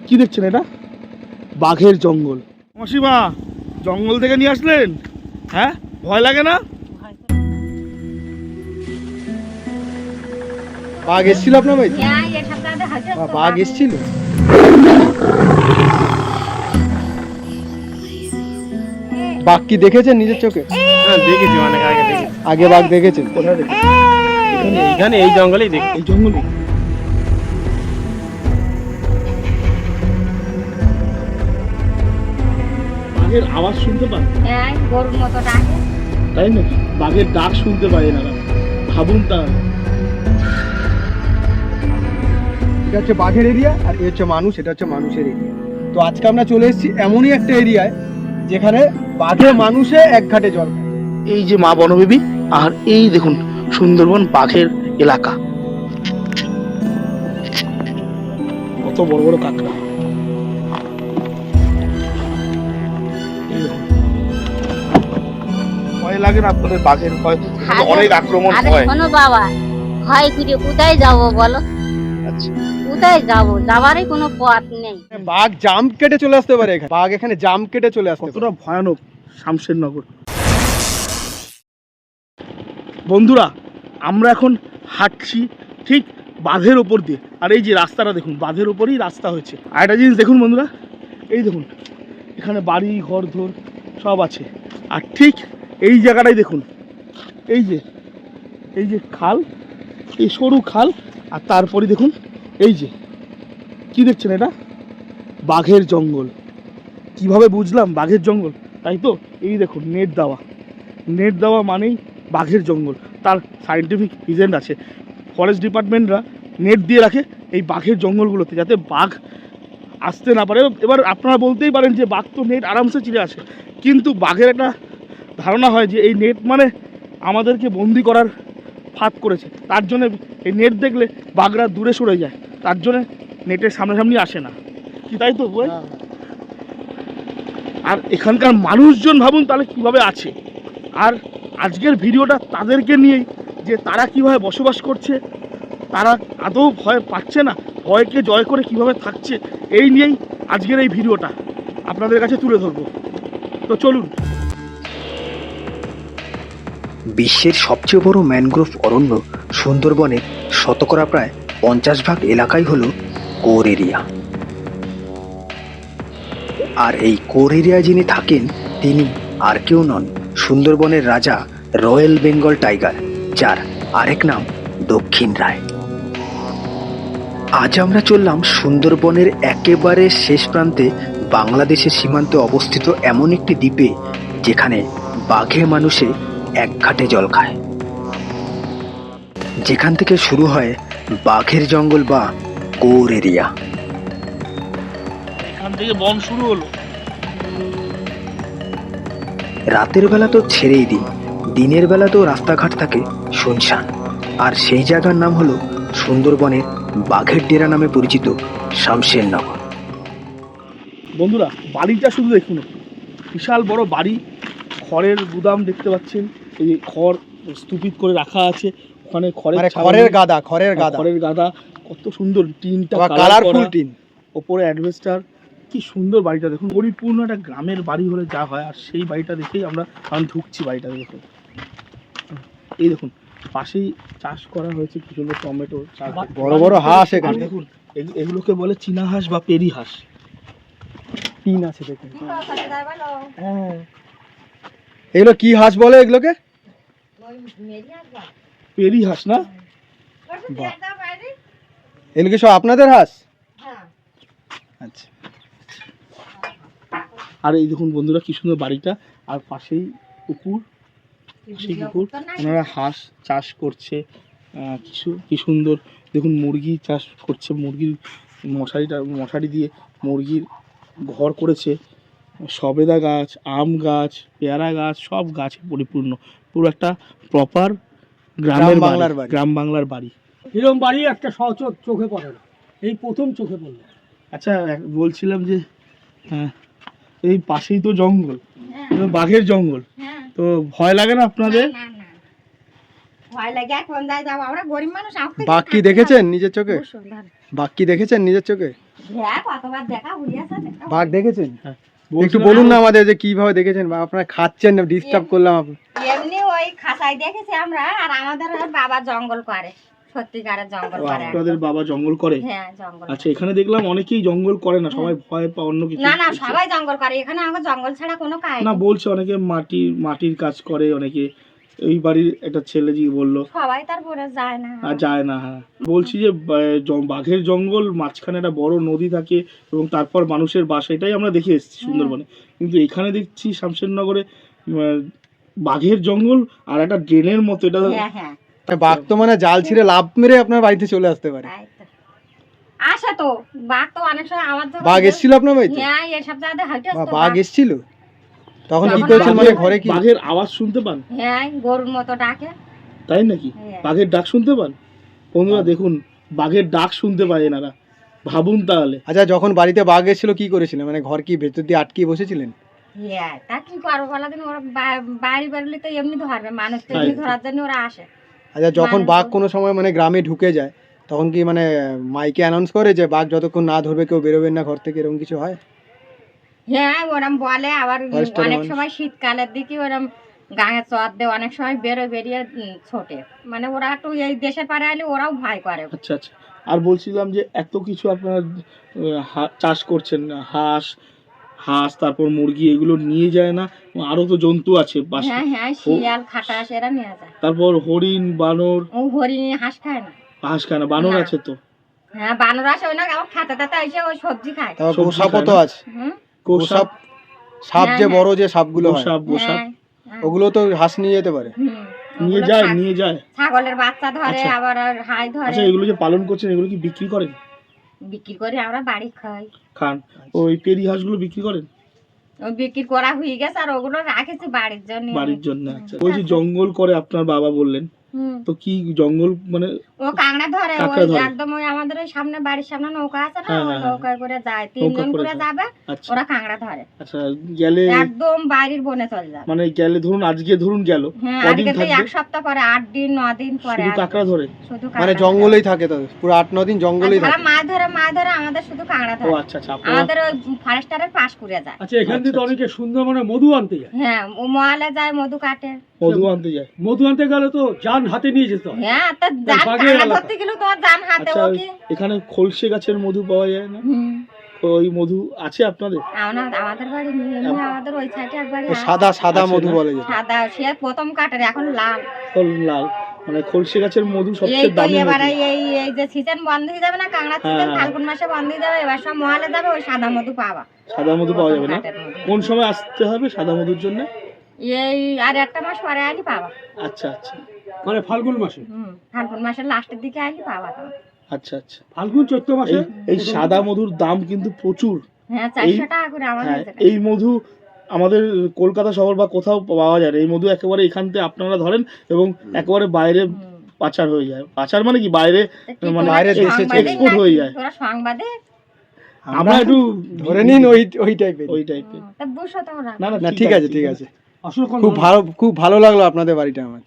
কি দেখছেন এটা? বাঘের জঙ্গল। মাসিমা জঙ্গল থেকে নিয়ে আসলেন? হ্যাঁ, ভয় লাগে না? বাঘ এসেছিল আপনার বাড়িতে? বাঘ এসেছিল? বাঘ কি দেখেছেন নিজের চোখে? হ্যাঁ দেখেছি, অনেক আগে দেখেছি। আগে বাঘ দেখেছেন? কোথায় দেখেছেন? এখানে এই জঙ্গলেই দেখি। এই জঙ্গলে? বাঘের আওয়াজ শুনতে পান? হ্যাঁ, গরুর মতো ডাকে। তাই না? বাঘের ডাক শুনতে পাই না, ভাবুন তা। এটা হচ্ছে বাঘের এরিয়া আর এ হচ্ছে মানুষ, এটা হচ্ছে মানুষের এরিয়া। তো আজকে আমরা চলে এসেছি এমনই একটা এরিয়ায় যেখানে বাঘে মানুষে এক ঘাটে জল খায়। এই যে মা বনবেবী, আর এই দেখুন সুন্দরবন বাঘের এলাকা। কত বড় বড় কাঁকড়া। এই দেখুন। ভয় লাগে না আপনাদের বাঘের? ভয় অনেক আক্রমণ হয়। শোনো বাবা, ভয় করে কোথায় যাবো বলো? আচ্ছা, কোথায় যাবো? যাবারই কোনো পথ নেই। বাঘ জাম্প কেটে চলে আসতে পারে এখানে। বাঘ এখানে জাম্প কেটে চলে আসতে পারে। কতটা ভয়ানক শামশেরনগর। বন্ধুরা, আমরা এখন হাঁটছি ঠিক বাঁধের ওপর দিয়ে, আর এই যে রাস্তাটা দেখুন, বাঁধের ওপরেই রাস্তা হয়েছে। আর একটা জিনিস দেখুন বন্ধুরা, এই দেখুন এখানে বাড়ি ঘর ধর সব আছে। আর ঠিক এই জায়গাটাই দেখুন, এই যে খাল, এই সরু খাল, আর তারপরে দেখুন এই যে কি দেখছেন এটা? বাঘের জঙ্গল। কিভাবে বুঝলাম বাঘের জঙ্গল? তাই তো, এই দেখুন নেট দেওয়া মানেই বাঘের জঙ্গল। তার সায়েন্টিফিক রিজন আছে। ফরেস্ট ডিপার্টমেন্টরা নেট দিয়ে রাখে এই বাঘের জঙ্গলগুলোতে, যাতে বাঘ আসতে না পারে। এবার আপনারা বলতেই পারেন যে বাঘ তো নেট আরামসে চিরে আসে, কিন্তু বাঘের একটা ধারণা হয় যে এই নেট মানে আমাদেরকে বন্দি করার ফাঁদ করেছে। তার জন্য এই নেট দেখলে বাঘরা দূরে সরে যায়, তার জন্য নেটের সামনাসামনি আসে না। কি তাই তো বল? আর এখানকার মানুষজন ভাবুন তাহলে কিভাবে আছে। আর আজকের ভিডিওটা তাদেরকে নিয়েই, যে তারা কিভাবে বসবাস করছে, তারা আদৌ ভয় পাচ্ছে না, ভয়কে জয় করে কিভাবে থাকছে, এই নিয়েই আজকের এই ভিডিওটা আপনাদের কাছে তুলে ধরবো। তো চলুন। বিশ্বের সবচেয়ে বড় ম্যানগ্রোভ অরণ্য সুন্দরবনের শতকরা প্রায় 50% এলাকাই হল কোর এরিয়া। আর এই কোর এরিয়ায় যিনি থাকেন তিনি আর কেউ নন, সুন্দরবনের রাজা রয়্যাল বেঙ্গল টাইগার, যার আরেক নাম দক্ষিণ রায়। আজ আমরা চললাম সুন্দরবনের একেবারে শেষ প্রান্তে, বাংলাদেশের সীমান্তে অবস্থিত এমন একটি দ্বীপে যেখানে বাঘে মানুষে এক ঘাটে জল খায়, যেখান থেকে শুরু হয় বাঘের জঙ্গল বা কোর এরিয়া। এখান থেকে বন শুরু হলো। রাতের বেলা তো ছেড়েই দিন, দিনের বেলাতেও রাস্তাঘাট থাকে শুনশান। আর সেই জায়গার নাম হলো সুন্দরবনের বাঘের ডেরা নামে পরিচিত শামশেরনগর। বন্ধুরা, বাড়িটা শুধু দেখুন, বিশাল বড় বাড়ি, খড়ের গুদাম দেখতে পাচ্ছেন। এই খড় স্তূপিত করে রাখা আছে, ওখানে খড়ের গাদা, কত সুন্দর। টিনটা কালারফুল টিন, ওপরে অ্যাডভেস্টার। কি সুন্দর বাড়িটা দেখুন, পরিপূর্ণ একটা গ্রামের বাড়ি হলে যা হয়। আর সেই বাড়িটা দেখেই আমরা ঢুকছি। বাড়িটা দেখুন, এই দেখুন পাশেই চাষ করা হয়েছে কিছু সুন্দর টমেটো, বড় বড় হাঁস এখানে দেখুন। এগুলোকে বলে চীনা হাঁস বা পেরি হাঁস। টিন আছে দেখুন। হ্যাঁ, এগুলো কি হাঁস বলে? এগুলোকে পেরি হাঁস না? এগুলো কি সব আপনাদের হাঁস? আচ্ছা। আর এই দেখুন বন্ধুরা কি সুন্দর বাড়িটা, আর পাশেই পুকুর, ওনারা হাঁস চাষ করছে। কি সুন্দর দেখুন, মুরগি চাষ করছে। মুরগির মশারি দিয়ে মুরগির ঘর করেছে। সবেদা গাছ, আম গাছ, পেয়ারা গাছ, সব গাছে পরিপূর্ণ। পুরো একটা প্রপার গ্রাম বাংলার বাড়ি। এরকম বাড়ি একটা চোখে পড়ে না, এই প্রথম চোখে পড়লো। আচ্ছা, বলছিলাম যে এই পাশেই তো জঙ্গল, বাঘের জঙ্গল, তো ভয় লাগে না আপনাদের? ভয় লাগে এখন যাই যাবো আমরা গরিব মানুষ বাঘ কি দেখেছেন নিজের চোখে? বাঘ কি দেখেছেন নিজের চোখে? হ্যাঁ কতবার দেখা হইয়াছে বাঘ দেখেছেন? একটু বলছিলাম- বলুন না আমাদের যে কিভাবে দেখেছেন, বা আপনারা খাচ্ছেন না, ডিস্টার্ব করলাম আপনাকে। এমনি ওই খাসাই দেখেছি আমরা, আর আমাদের ওই বাবা জঙ্গল করে, সত্যিকারের জঙ্গল করে একদম। আপনাদের বাবা জঙ্গল করে? হ্যাঁ জঙ্গল। আচ্ছা, এখানে দেখলাম অনেকেই জঙ্গল করে না, সবাই ভয় পায় অন্য কিছু। না না সবাই জঙ্গল করে, এখানে আমাকে জঙ্গল ছাড়া কোনো কাজ না নেই। বলছে অনেকে মাটির কাজ করে, অনেকে এই বাড়ির একটা ছেলে জি বললো সবাই তারপরে যায় না। আর যায় না। হ্যাঁ বলছি যে বাঘের জঙ্গল, মাঝখানে একটা বড় নদী থাকে এবং তারপর মানুষের বাসা, এটাই আমরা দেখে এসেছি সুন্দরবনে। কিন্তু এখানে দেখছি শামশেরনগরে বাঘের জঙ্গল আর একটা ড্রেনের মতো। এটা হ্যাঁ হ্যাঁ বাঘ তো মানে জাল ছিঁড়ে লাফ মেরে আপনার বাড়িতে চলে আসতে পারে। তাই তো। আসে তো বাঘ তো অনেক সময় আমার যখন- বাঘ এসেছিল আপনার বাড়িতে? হ্যাঁ এসব জায়গাতে হাঁটে আসতো বাঘ এসেছিল তখন কি যখন করেছেন, মানে বাঘের- ঘরে কি? বাঘের আওয়াজ শুনতে পান? হ্যাঁ গরুর মতো ডাকে। তাই নাকি? হ্যাঁ। বাঘের ডাক শুনতে পান? বন্ধুরা দেখুন, বাঘের ডাক শুনতে পায় এনারা, ভাবুন তাহলে। আচ্ছা, যখন বাড়িতে বাঘ এসেছিল কি করেছিলেন, মানে ঘর কি ভেতর দিয়ে আটকে বসেছিলেন? হ্যাঁ তা কি করবো বলা দিন, ওরা বাইরে বেরোলে তো এমনি ধরবে, মানুষ তো তাই এমনি তো। ধরার জন্য ওরা আসে। আচ্ছা, যখন মানুষ- বাঘ কোনো সময় মানে গ্রামে ঢুকে যায় তখন কি মানে মাইকে অ্যানাউন্স করে যে বাঘ যতক্ষণ না ধরবে কেউ বেরোবেন না ঘর থেকে, এরকম কিছু হয়? হ্যাঁ ওরম বলে, আবার ফরেস্টের অনেক মানুষ। সময় শীতকালের দিকে ওরম গাঙে চর দেয়, অনেক সময় বেরিয়ে ছোটে, মানে ওরা একটু এই দেশের পারে আলে ওরাও ভয় করে। আচ্ছা আচ্ছা, আর বলছিলাম যে এত কিছু আপনারা চাষ করছেন, হাঁস তারপর মুরগি, এগুলো নিয়ে যায় না? আরো তো জন্তু আছে পাশে। হ্যাঁ হ্যাঁ শিয়াল খাটাস এরা নিয়ে যায়। তারপর হরিণ, বানর। ও হরিণ হাঁস খায় না। হাঁস খায় না, বানর না। আছে তো? হ্যাঁ বানর আসে, ওই না আমার খেতে খেতে এসে ওই সবজি খায়। তারপর সবজি গোসাপও খায় তো না? আছে, হুম গোসাপ, সাপ যে হ্যাঁ, বড় যে সাপগুলো হয় গোসাপ, গোসাপ হ্যাঁ, হ্যাঁ। ওগুলো তো হাঁস নিয়ে যেতে পারে। হুম, নিয়ে ওগুলো যায়, ছাগ- নিয়ে যায়। ছাগলের বাচ্চা ধরে, আচ্ছা। আবার আর হাই ধরে। আচ্ছা, এগুলো যে পালন করছেন এগুলো কি বিক্রি করেন? বিক্রি করে আমরা বাড়ি খাই। খান? ওই পেরি হাঁসগুলো বিক্রি করেন? ওই বিক্রি করা হয়ে গেছে, আর ওগুলো রাখেছি বাড়ির জন্য। বাড়ির জন্য। আচ্ছা, ওই যে জঙ্গল করে আপনার বাবা বললেন, হুম। তো কি জঙ্গল মানে? ও কাঁকড়া ধরে, কাঁকড়া ওই ধরে? একদম ওই আমাদের ওই সামনে বাড়ির সামনে নৌকা আছে না, হ্যাঁ, ওই হ্যাঁ, নৌকায় করে যায়, নৌকা তিনজন করে করে যায়। যাবে, আচ্ছা ওরা কাঁকড়া ধরে। আচ্ছা, গেলে একদম বাড়ির বনে চলে যাবে। মানে গেলে ধরুন আজকে ধরুন গেল, হ্যাঁ কদিন আজকে তো থাকবে? 1 সপ্তাহ পরে, 8 দিন 9 দিন পরে শুধু আসবে। কাঁকড়া ধরে? শুধু মানে কাঁকড়া জঙ্গলেই থাকে তো পুরো 8-9 দিন ধরে। জঙ্গলেই আর যারা থাকে। মাছ ধরে আমাদের শুধু কাঁকড়া ও ধরে। আচ্ছা আচ্ছা, আপনারা আমাদের ওই ফরেস্টারের পাশ করে যায়। আচ্ছা এখান থেকে তো অনেকে সুন্দরবনে মধু আনতে যায়, হ্যাঁ ও মহালে যায় মধু কাটে। মধু আনতে যায়? মধু আনতে গেলে তো যান হাতে নিয়ে যেতে হয়। হ্যাঁ তো জান বাঘের কাঁকড়া এলাকা। ধরতে গেলে তো আর জান হাতে আচ্ছা, ও কি। এখানে খলসে গাছের মধু পাওয়া যায় না? হুম। ওই মধু আছে আপনাদের? আমাদের বাড়ি নেই, এমনি আমাদের ওই সাইডে একবারই ওই সাদা সাদা আছে মধু না? বলে যেটা। সাদা, সে প্রথম কাটে এখন লাল। লাল, মানে খলসে গাছের মধু এই সবচেয়ে তো দামি এবারে মধু। এই যে সিজন বন্ধ হয়ে যাবে না, কাঁকড়া হ্যাঁ, সিজন হ্যাঁ। ফাল্গুন মাসে বন্ধ হয়ে যাবে, এবার সব মহালে যাবে ওই সাদা মধু পাওয়া। সাদা মধু পাওয়া যাবে না? কাঠের মধু। কোন সময় আসতে হবে সাদা মধুর জন্য? এই আর 1 মাস পরে আইলি পাওয়া। আচ্ছা আচ্ছা মানে ফাল্গুন মাসে, ফাল্গুন মাসের লাস্টের দিকে আইলি পাওয়া তো। আচ্ছা আচ্ছা। ফাল্গুন চৈত্র মাসে। এই সাদা মধুর দাম কিন্তু প্রচুর। হ্যাঁ 400 টাকা করে আমাদের হ্যাঁ, এখানে। এই মধু আমাদের কলকাতা শহর বা কোথাও পাওয়া যায় না। এই মধু একেবারে এখান থেকে আপনারা ধরেন এবং একেবারে বাইরে পাচার হয়ে যায়। পাচার মানে কি, বাইরে তা কি মানে তোরা বাইরের দেশে সংবাদে export নাকি? হয়ে যায়। তোরা সংবাদে আমরা একটু ধরে নিন ওই টাইপের। ওই টাইপের। তা বুঝো তোমরা। না না ঠিক আছে ঠিক আছে, আসলে খুব ভালো লাগলো আপনাদের বাড়িটা আমার,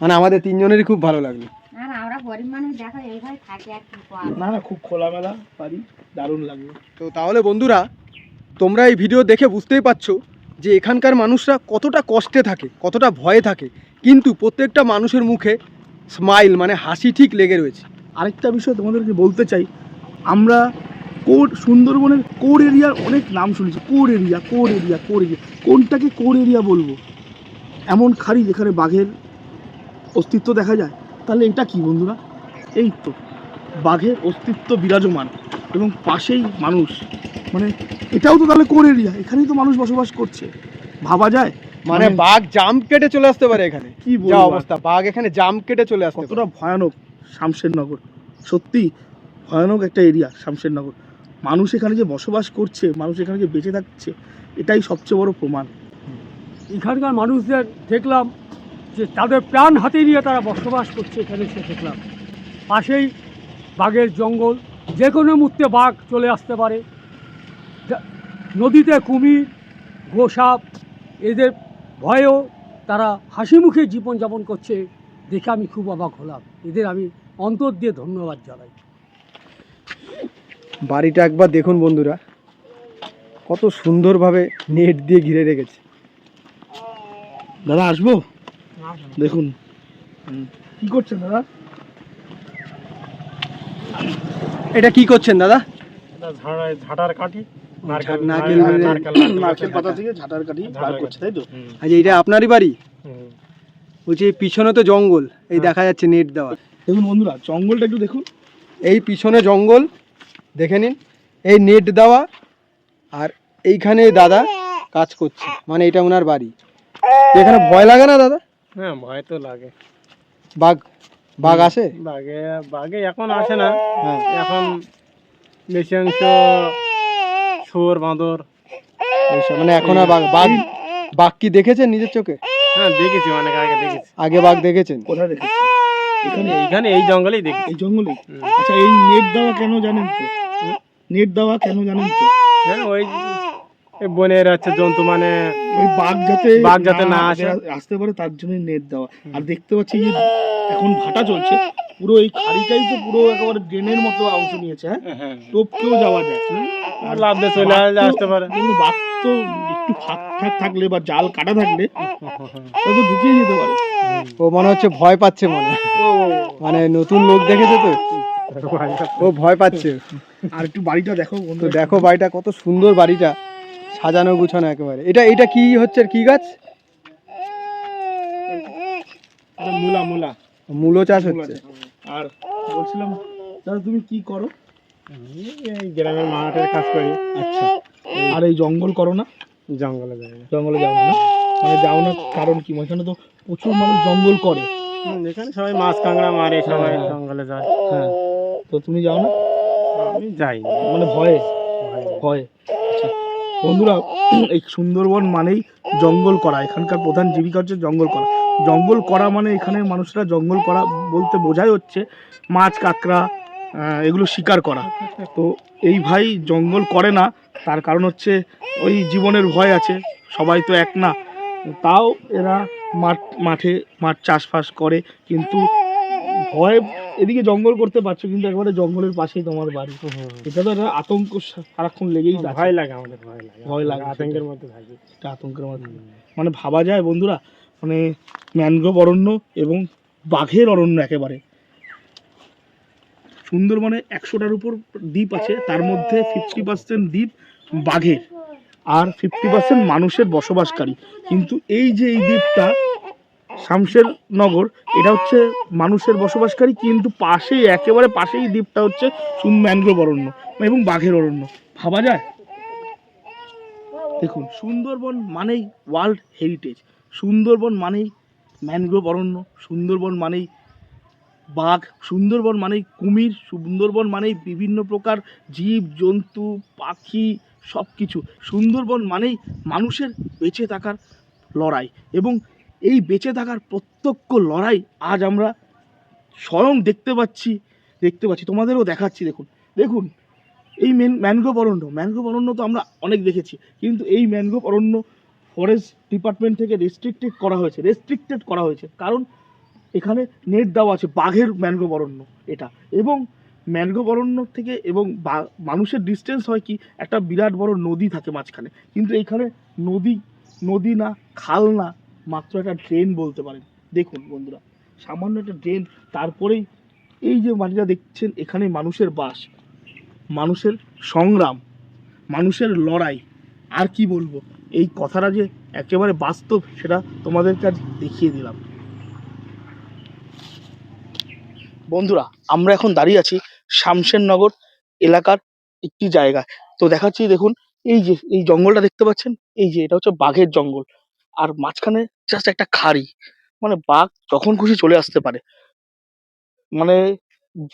মানে আমাদের তিনজনেরই খুব ভালো লাগলো। আর আমরা গরিব মানুষ দেখো এইভাবে থাকি আর কি করা। না না, খুব খোলামেলা বাড়ি, দারুণ লাগলো। তো তাহলে বন্ধুরা, তোমরা এই ভিডিও দেখে বুঝতেই পারছো যে এখানকার মানুষরা কতটা কষ্টে থাকে, কতটা ভয়ে থাকে, কিন্তু প্রত্যেকটা মানুষের মুখে স্মাইল মানে হাসি ঠিক লেগে রয়েছে। আরেকটা বিষয় তোমাদেরকে বলতে চাই, আমরা সুন্দরবনের কোর এরিয়ার অনেক নাম শুনেছি। কোর এরিয়া, কোনটাকে কোর এরিয়া বলবো? এমন খাড়ি যেখানে বাঘের অস্তিত্ব দেখা যায়, তাহলে এটা কি বন্ধুরা? এই তো বাঘের অস্তিত্ব বিরাজমান এবং পাশেই মানুষ, মানে এটাও তো তাহলে কোর এরিয়া, এখানেই তো মানুষ বসবাস করছে, ভাবা যায়? মানে বাঘ জাম্প কেটে চলে আসতে পারে এখানে, কি যা বলবো, অবস্থা, বাঘ এখানে জাম্প কেটে চলে আসতে পারে। কতটা ভয়ানক শামশেরনগর, সত্যি ভয়ানক একটা এরিয়া শামশেরনগর। মানুষ এখানে যে বসবাস করছে, মানুষ এখানে যে বেঁচে থাকছে, এটাই সবচেয়ে বড় প্রমাণ। এখানকার মানুষদের দেখলাম যে তাদের প্রাণ হাতে নিয়ে তারা বসবাস করছে এখানে, সে দেখলাম পাশেই বাঘের জঙ্গল, যে কোনো মুহূর্তে বাঘ চলে আসতে পারে। নদীতে কুমির, গোসাপ, এদের ভয়েও তারা হাসি মুখে জীবনযাপন করছে দেখে আমি খুব অবাক হলাম। এদের আমি অন্তর দিয়ে ধন্যবাদ জানাই। বাড়িটা একবার দেখুন বন্ধুরা, কত সুন্দরভাবে নেট দিয়ে ঘিরে রেখেছে। দাদা আসবো? দেখুন কি করছেন দাদা? এটা কি করছেন দাদা? ঝাঁটার কাঠি নারকেল নারকেল পাতা থেকে ঝাঁটার কাঠি বার করছে, তাই তো? আচ্ছা, এটা আপনারই বাড়ি? ওই যে পিছনে তো জঙ্গল, এই দেখা যাচ্ছে নেট দেওয়া। দেখুন বন্ধুরা, জঙ্গলটা একটু দেখুন। এই পিছনে জঙ্গল দেখে নিন, এই নেট দেওয়া, আর এইখানে দাদা কাজ করছে, মানে এটা ওনার বাড়ি। এখানে ভয় লাগে না দাদা? হ্যাঁ, ভয় তো লাগে। বাঘ বাঘ আসে? বাঘে বাঘে এখন আসে না, হ্যাঁ। এখন বেশি অংশ শুয়োর, বাঁদর এইসব, মানে এখন আর বাঘ বাঘ বাঘ কি দেখেছেন নিজের চোখে? হ্যাঁ দেখেছি, অনেক আগে দেখেছি। আগে বাঘ দেখেছেন? কোথায় দেখেছি? এখানে এইখানে এই জঙ্গলেই দেখেছি। এই জঙ্গলে? আচ্ছা, এই নেট দেওয়া কেন জানেন তো? নেট দেওয়া কেন জানেন তো? হ্যাঁ, ওই এই বনের হচ্ছে জন্তু, মানে ওই বাঘ যাতে না আসে। আসতে পারে তার জন্য নেট দেওয়া। আর দেখতে পাচ্ছি যে এখন ভাটা চলছে, পুরো এই খাড়িটাই তো পুরো একেবারে ড্রেনের মতো অংশ নিয়েছে। হ্যাঁ, টোপকেও যাওয়া যায়। আর লাভ দিয়ে চলে আসতে পারে। কিন্তু বাঘ তো একটু ফাঁক ফাঁক থাকলে বা জাল কাটা থাকলে ও তো ঢুকিয়ে যেতে পারে। ও মনে হচ্ছে ভয় পাচ্ছে, মানে নতুন লোক দেখেছে তো, ও ভয় পাচ্ছে। আর একটু বাড়িটা দেখো তো বন্ধুরা। দেখো বাড়িটা কত সুন্দর, বাড়িটা সাজানো গুছানো একেবারে। এটা কি হচ্ছে, কি গাছ? মূলা মূলা মূলো চাষ হচ্ছে। আর বলছিলাম দাদা, তুমি কি করো? এই গ্রামের মাঠের কাজ করি। আচ্ছা, আর এই জঙ্গল করো না? জঙ্গলে যাই না। জঙ্গলে যাও না? মানে যাও না কারণ কি? এখানে তো প্রচুর মানুষ জঙ্গল করে। এখানে সবাই মাছ কাঁকড়া মারে, সবাই জঙ্গলে যায়। হ্যাঁ, তো তুমি যাও না? আমি যাই না। মানে ভয়ে? ভয়ে। আচ্ছা বন্ধুরা, এই সুন্দরবন মানেই জঙ্গল করা। এখানকার প্রধান জীবিকা হচ্ছে জঙ্গল করা। জঙ্গল করা মানে এখানে মানুষরা জঙ্গল করা বলতে বোঝাই হচ্ছে মাছ কাঁকড়া এগুলো শিকার করা। তো এই ভাই জঙ্গল করে না, তার কারণ হচ্ছে ওই জীবনের ভয় আছে, সবাই তো এক না। তাও এরা মাঠ চাষবাস করে, কিন্তু ভয় এদিকে জঙ্গল করতে পারছো, কিন্তু একবারে জঙ্গলের পাশেই তোমার বাড়ি। এটা তো একটা আতঙ্ক সারাক্ষণ লেগেই আছে। ভয় লাগে, আমাদের ভয় লাগে, আতঙ্কের আতঙ্কের মধ্যে থাকি। এটা আতঙ্কের মধ্যে। মানে ভাবা যায় বন্ধুরা, মানে ম্যানগ্রোভ অরণ্য এবং বাঘের অরণ্য একেবারে। সুন্দরবনে 100টার উপর দ্বীপ আছে, তার মধ্যে 50% দ্বীপ বাঘের আর 50% মানুষের বসবাসকারী। কিন্তু এই যে এই দ্বীপটা শামশের নগর, এটা হচ্ছে মানুষের বসবাসকারী, কিন্তু পাশেই একেবারে পাশেই দ্বীপটা হচ্ছে ম্যানগ্রোভ অরণ্য এবং বাঘের অরণ্য। ভাবা যায়? দেখুন, সুন্দরবন মানেই ওয়ার্ল্ড হেরিটেজ, সুন্দরবন মানেই ম্যানগ্রোভ অরণ্য, সুন্দরবন মানেই বাঘ, সুন্দরবন মানেই কুমির, সুন্দরবন মানেই বিভিন্ন প্রকার জীব জন্তু পাখি সব কিছু। সুন্দরবন মানেই মানুষের বেঁচে থাকার লড়াই, এবং এই বেঁচে থাকার প্রত্যক্ষ লড়াই আজ আমরা স্বয়ং দেখতে পাচ্ছি। তোমাদেরও দেখাচ্ছি। দেখুন এই ম্যানগ্রোভ অরণ্য তো আমরা অনেক দেখেছি, কিন্তু এই ম্যানগ্রোভ অরণ্য ফরেস্ট ডিপার্টমেন্ট থেকে রেস্ট্রিক্টেড করা হয়েছে, কারণ এখানে নেট দেওয়া আছে বাঘের ম্যানগ্রোভ অরণ্য এটা। এবং ম্যানগ্রোভ অরণ্য থেকে এবং মানুষের ডিস্টেন্স হয় কি, একটা বিরাট বড় নদী থাকে মাঝখানে, কিন্তু এইখানে নদী না, খাল না, মাত্র একটা ড্রেন বলতে পারেন। দেখুন বন্ধুরা, সামান্য একটা ড্রেন, তারপরেই এই যে মাটিটা দেখছেন, এখানে মানুষের বাস, মানুষের সংগ্রাম, মানুষের লড়াই। আর কি বলবো, এই কথাটা যে একেবারে বাস্তব সেটা তোমাদের কাছে দেখিয়ে দিলাম। বন্ধুরা, আমরা এখন দাঁড়িয়ে আছি শামশেরনগর এলাকার একটি জায়গায়। তো দেখাচ্ছি, দেখুন এই জঙ্গলটা দেখতে পাচ্ছেন, এই যে এটা হচ্ছে বাঘের জঙ্গল, আর মাঝখানে জাস্ট একটা খাড়ি, মানে বাঘ যখন খুশি চলে আসতে পারে। মানে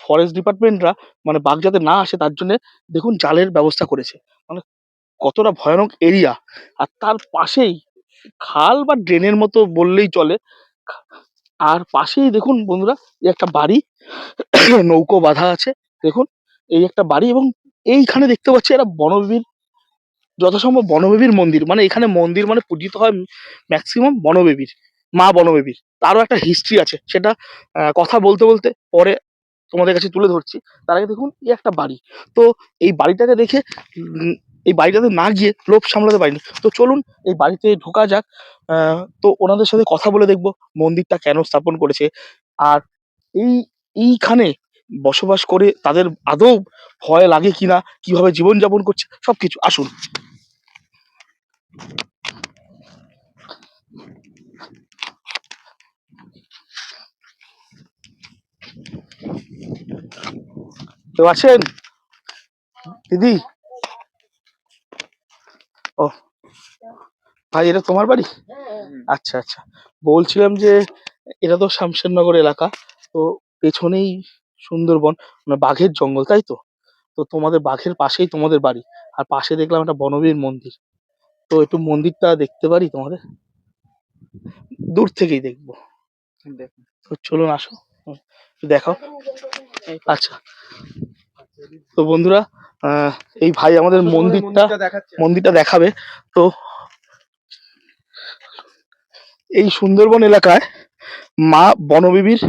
ফরেস্ট ডিপার্টমেন্টরা মানে বাঘ যাতে না আসে তার জন্য দেখুন জালের ব্যবস্থা করেছে। মানে কতটা ভয়ানক এরিয়া। আর তার পাশেই খাল বা ড্রেনের মতো বললেই চলে। আর পাশেই দেখুন বন্ধুরা, এই একটা বাড়ি, নৌকো বাঁধা আছে। দেখুন এই একটা বাড়ি, এবং এইখানে দেখতে পাচ্ছি একটা বনবিবির, যথাসম্ভব বনবিবির মন্দির। মানে এখানে মন্দির মানে পূজিত হয় ম্যাক্সিমাম বনবিবির। মা বনবেবীর তারও একটা হিস্ট্রি আছে, সেটা কথা বলতে বলতে পরে তোমাদের কাছে তুলে ধরছি। তার আগে দেখুন এই একটা বাড়ি, তো এই বাড়িটাকে দেখে এই বাড়িটাতে না গিয়ে লোভ সামলাতে পারিনি, তো চলুন এই বাড়িতে ঢোকা যাক। তো ওনাদের সাথে কথা বলে দেখবো মন্দিরটা কেন স্থাপন করেছে, আর এই এইখানে বসবাস করে তাদের আদৌ ভয় লাগে কিনা, কিভাবে জীবনযাপন করছে সবকিছু। আসুন। কেউ আছেন দিদি? ও ভাই, এটা তোমার বাড়ি? আচ্ছা আচ্ছা, বলছিলাম যে এটা তো শামশেরনগর এলাকা, তো পেছনেই সুন্দরবন, মানে বাঘের জঙ্গল, তাই তো? তো তোমাদের বাঘের পাশেই তোমাদের বাড়ি, আর পাশে দেখলাম একটা বনবীর মন্দির, তো একটু মন্দিরটা দেখতে পারি তোমাদের? দূর থেকেই দেখবো। তো চলুন, আসো। একটু দেখাও। আচ্ছা, তো বন্ধুরা, আহ এই ভাই আমাদের মন্দিরটা দেখাচ্ছে। মন্দিরটা দেখাবে। তো এই সুন্দরবন এলাকায় মা বনবিবির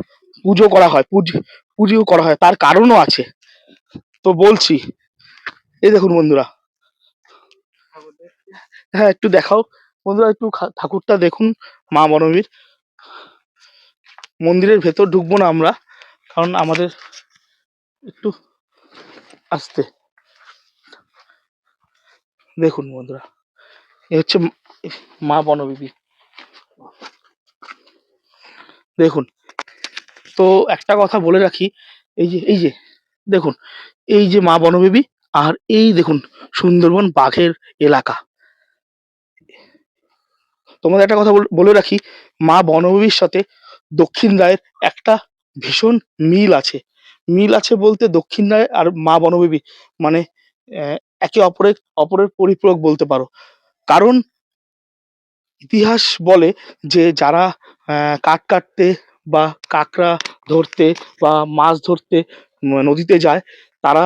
পুজো করা হয়, পুজো করা হয়, তার কারণও আছে, তো বলছি। এই দেখুন বন্ধুরা, হ্যাঁ একটু দেখাও বন্ধুরা, একটু ঠাকুরটা দেখুন, মা বনবীর। মন্দিরের ভেতর ঢুকবো না আমরা, কারণ আমাদের একটু আসতে। দেখুন বন্ধুরা, এ হচ্ছে মা বনবিবি, দেখুন। তো একটা কথা বলে রাখি, এই যে দেখুন, এই যে মা বনবিবি, আর এই দেখুন সুন্দরবন বাঘের এলাকা। তোমাদের একটা কথা বলে রাখি, মা বনবিবির সাথে দক্ষিণ রায়ের একটা ভীষণ মিল আছে। মিল আছে বলতে দক্ষিণ রায় আর মা বনবিবি মানে একে অপরের পরিপূরক বলতে পারো। কারণ ইতিহাস বলে যে যারা কাঠ কাটতে বা কাঁকড়া ধরতে বা মাছ ধরতে নদীতে যায়, তারা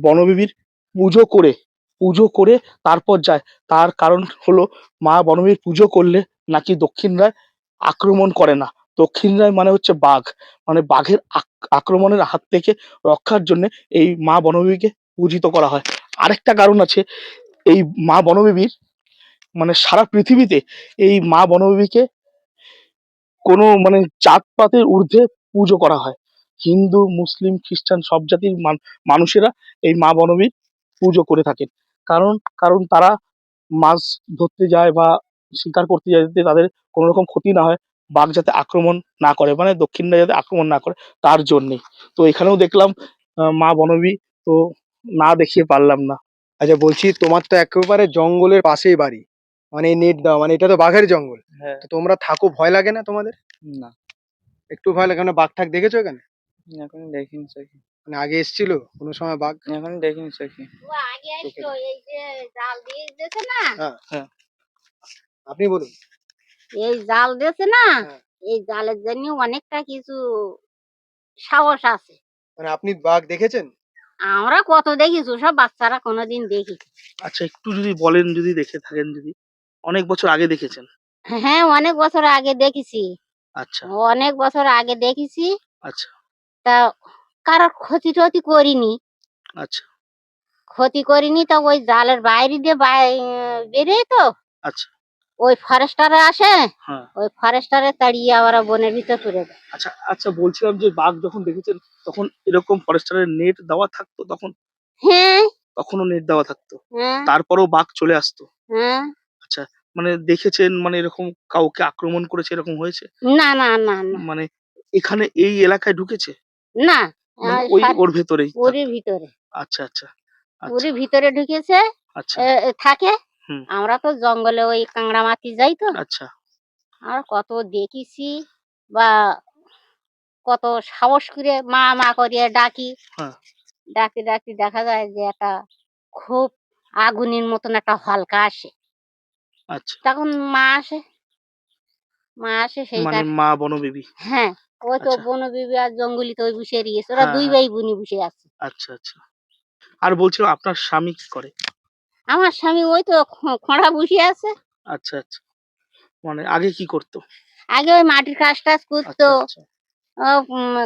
বনবিবির পুজো করে পুজো করে তারপর যায়। তার কারণ হলো মা বনবিবির পুজো করলে নাকি দক্ষিণ রায় আক্রমণ করে না। দক্ষিণ রায় মানে হচ্ছে বাঘ, মানে বাঘের আক্রমণের হাত থেকে রক্ষার জন্য এই মা বনবিবিকে পূজিত করা হয়। আরেকটা কারণ আছে, এই মা বনবিবির মানে সারা পৃথিবীতে এই মা বনবিবিকে কোনো মানে জাতপাতের ঊর্ধ্বে পুজো করা হয়। হিন্দু, মুসলিম, খ্রিস্টান সব জাতির মানুষেরা এই মা বনবীর পুজো করে থাকেন। কারণ কারণ তারা মাছ ধরতে যায় বা শিকার করতে যায়, যাতে তাদের কোনো রকম ক্ষতি না হয়, বাঘ যাতে আক্রমণ না করে, মানে দক্ষিণরা যাতে আক্রমণ না করে, তার জন্যেই। তো এখানেও দেখলাম মা বনবী, তো না দেখিয়ে পারলাম না। আচ্ছা, বলছি তোমার তো একেবারে জঙ্গলের পাশেই বাড়ি, মানে নেট দেওয়া, মানে এটা তো বাঘের জঙ্গল। হ্যাঁ। তো তোমরা থাকো, ভয় লাগে না তোমাদের? না, একটু ভয় লাগে না? বাঘ ঠাক দেখেছো এখানে? এখন দেখিনি সখী। মানে আগে এসেছিল কোনো সময় বাঘ? এখন দেখিনি সখী। ও আগে আসতো, এই যে জাল দিয়ে দিয়েছে না, হ্যাঁ হ্যাঁ। আপনি বলুন। এই জাল দিয়েছে না, হ্যাঁ। এই জালের জন্য অনেকটা কিছু সাহস আছে। মানে আপনি বাঘ দেখেছেন? আমরা কত দেখিছো, সব বাচ্চারা কোনোদিন দেখি। আচ্ছা, একটু যদি বলেন, যদি দেখে থাকেন, যদি অনেক বছর আগে দেখেছেন। হ্যাঁ, অনেক বছর আগে দেখেছি, আচ্ছা অনেক বছর আগে দেখেছি। আচ্ছা তা কারোর ক্ষতি টতি করিনি, আচ্ছা ক্ষতি করিনি। তা ওই জালের বাইরে দিয়ে বেরিয়ে তো আচ্ছা। ওই ফরেস্টারে আসে, হ্যাঁ। ওই ফরেস্টারে তাড়িয়ে আবার বনের ভিতর তুলে দেয়। আচ্ছা আচ্ছা, বলছিলাম যে বাঘ যখন দেখেছেন তখন এরকম ফরেস্টারের নেট দেওয়া থাকতো? হ্যাঁ তখনও নেট দেওয়া থাকতো, হ্যাঁ তারপরেও বাঘ চলে আসতো? হ্যাঁ। আচ্ছা, মানে দেখেছেন, মানে এরকম কাউকে আক্রমণ করেছে, এরকম হয়েছে? না না না না মানে এখানে এই এলাকায় ঢুকেছে? না, মানে ওই ওর ভেতরেই ওরই ভিতরে, আচ্ছা আচ্ছা আচ্ছা ওরই ভিতরে ঢুকেছে, আচ্ছা। থাকে। হুম। আমরা তো জঙ্গলে ওই কাংড়া মাটি যাই তো, আচ্ছা আর কত দেখেছি, বা কত সাহস করে মা মা করিয়ে ডাকি, হ্যাঁ। ডাকি ডাকি দেখা যায় যে একটা খুব আগুনের মতন একটা হালকা আসে, আচ্ছা, তখন মা আসে সেই মানে মা বনবিবি। হ্যাঁ, ওই তো আচ্ছা। বনবিবি আর জঙ্গলি তো ওই বসে রয়েছে, ওরা হ্যাঁ, দুই হ্যাঁ। ভাই বোনই বসে আছে। আচ্ছা আচ্ছা। আর বলছিলাম, আপনার স্বামী কি করে? আমার স্বামী ওই তো খোঁড়া বসে আছে। আচ্ছা আচ্ছা, মানে আগে কি করতো? আগে ওই মাটির কাজ টাজ করতো, আচ্ছা,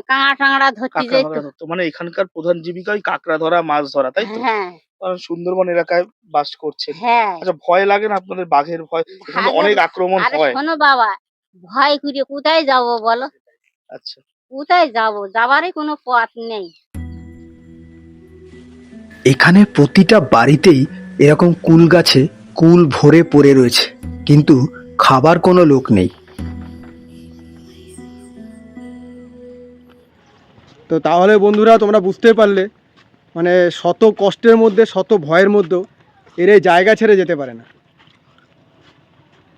কাঁকড়া টাংড়া ধরতে কাঁকড়া যেত। ধরা ধরতো, মানে এখানকার প্রধান জীবিকা ওই কাঁকড়া ধরা, মাছ ধরা, তাই তো? হ্যাঁ কারণ সুন্দরবন এলাকায় বাস করছেন। হ্যাঁ। আচ্ছা, ভয় লাগে না আপনাদের বাঘের ভয়? এখানে তো অনেক আক্রমণ আরে হয়। শোনো বাবা, ভয় করে কোথায় যাব বলো? আচ্ছা, কোথায় যাব? যাবারই কোনো পথ নেই। এখানে প্রতিটা বাড়িতেই এরকম কুল গাছে কুল ভরে পড়ে রয়েছে, কিন্তু খাবার কোনো লোক নেই। তো তাহলে বন্ধুরা তোমরা বুঝতে পারলে, মানে শত কষ্টের মধ্যে শত ভয়ের মধ্যেও এর এই জায়গা ছেড়ে যেতে পারে না।